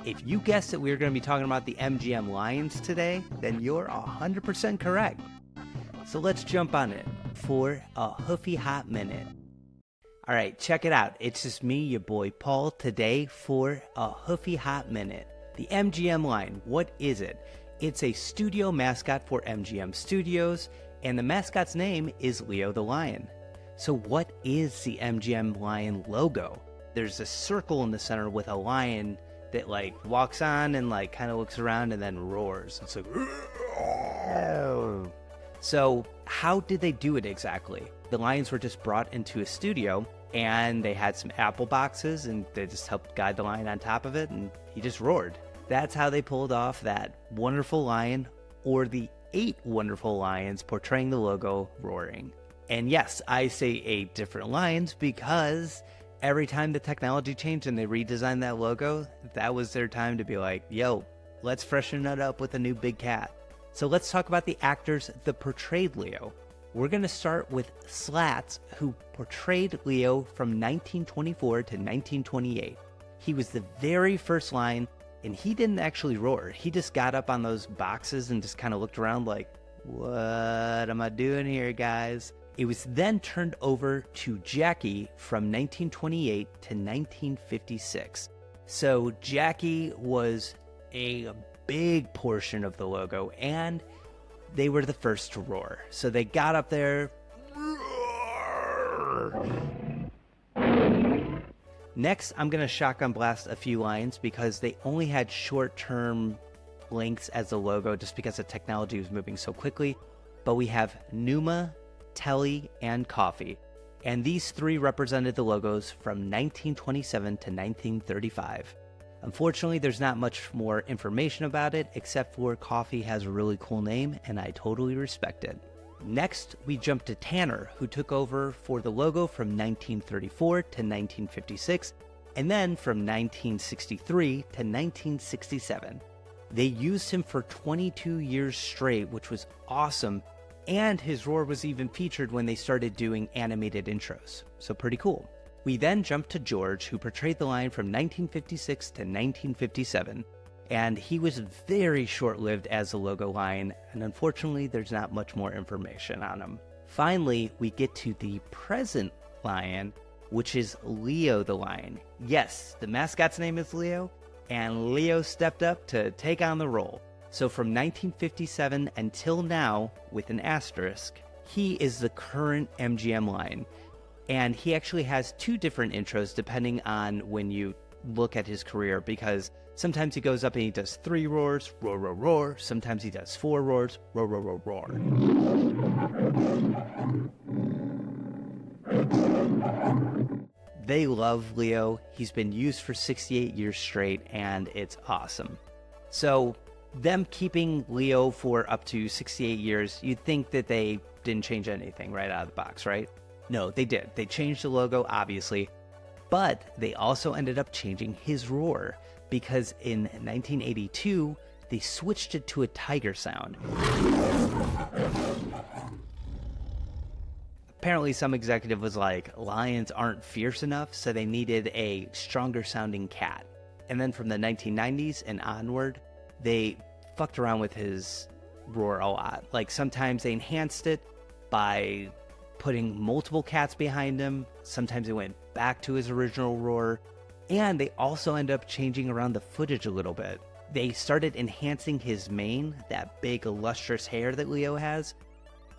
If you guessed that we were going to be talking about the MGM Lions today, then you're 100% correct. So let's jump on it for a Hoofy Hot Minute. All right, check it out. It's just me, your boy Paul, today for a Hoofy Hot Minute. The MGM Lion, what is it? It's a studio mascot for MGM Studios, and the mascot's name is Leo the Lion. So what is the MGM Lion logo? There's a circle in the center with a lion that walks on and kind of looks around and then roars. It's like, so how did they do it exactly? The lions were just brought into a studio and they had some apple boxes and they just helped guide the lion on top of it and he just roared. That's how they pulled off that wonderful lion, or the 8 wonderful lions portraying the logo roaring. And yes, I say 8 different lions because every time the technology changed and they redesigned that logo, that was their time to be like, yo, let's freshen it up with a new big cat. So let's talk about the actors that portrayed Leo. We're going to start with Slats, who portrayed Leo from 1924 to 1928. He was the very first lion, and he didn't actually roar. He just got up on those boxes and just kind of looked around like, what am I doing here, guys? It was then turned over to Jackie from 1928 to 1956. So Jackie was a big portion of the logo, and they were the first to roar. So they got up there. Next, I'm going to shotgun blast a few lions because they only had short-term lengths as the logo just because the technology was moving so quickly. But we have Numa, Telly, and Coffee. And these 3 represented the logos from 1927 to 1935. Unfortunately, there's not much more information about it, except for Coffee has a really cool name, and I totally respect it. Next, we jump to Tanner, who took over for the logo from 1934 to 1956, and then from 1963 to 1967. They used him for 22 years straight, which was awesome, and his roar was even featured when they started doing animated intros, so pretty cool. We then jump to George, who portrayed the lion from 1956 to 1957, and he was very short-lived as the logo lion, and unfortunately there's not much more information on him. Finally, we get to the present lion, which is Leo the Lion. Yes, the mascot's name is Leo, and Leo stepped up to take on the role. So from 1957 until now, with an asterisk, he is the current MGM Lion. And he actually has 2 different intros depending on when you look at his career, because sometimes he goes up and he does 3 roars, roar, roar, roar. Sometimes he does 4 roars, roar, roar, roar, roar. They love Leo. He's been used for 68 years straight, and it's awesome. So them keeping Leo for up to 68 years, you'd think that they didn't change anything right out of the box, right? No, they did. They changed the logo, obviously, but they also ended up changing his roar because in 1982, they switched it to a tiger sound. Apparently, some executive was like, lions aren't fierce enough, so they needed a stronger sounding cat. And then from the 1990s and onward, they fucked around with his roar a lot. Sometimes they enhanced it by putting multiple cats behind him. Sometimes they went back to his original roar, and they also end up changing around the footage a little bit. They started enhancing his mane, that big lustrous hair that Leo has,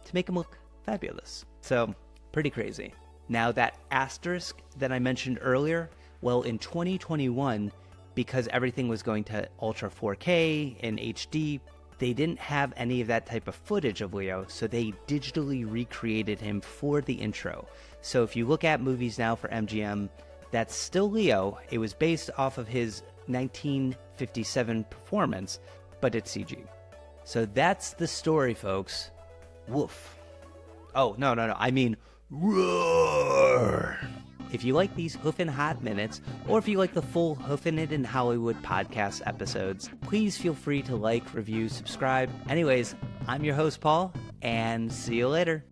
to make him look fabulous. So pretty crazy. Now that asterisk that I mentioned earlier, well, in 2021, because everything was going to Ultra 4K and HD, they didn't have any of that type of footage of Leo, so they digitally recreated him for the intro. So if you look at movies now for MGM, that's still Leo. It was based off of his 1957 performance, but it's CG. So that's the story, folks. Woof. Oh, no, I mean, roar. If you like these Hoofin' Hot Minutes, or if you like the full Hoofin' It in Hollywood podcast episodes, please feel free to like, review, subscribe. Anyways, I'm your host, Paul, and see you later.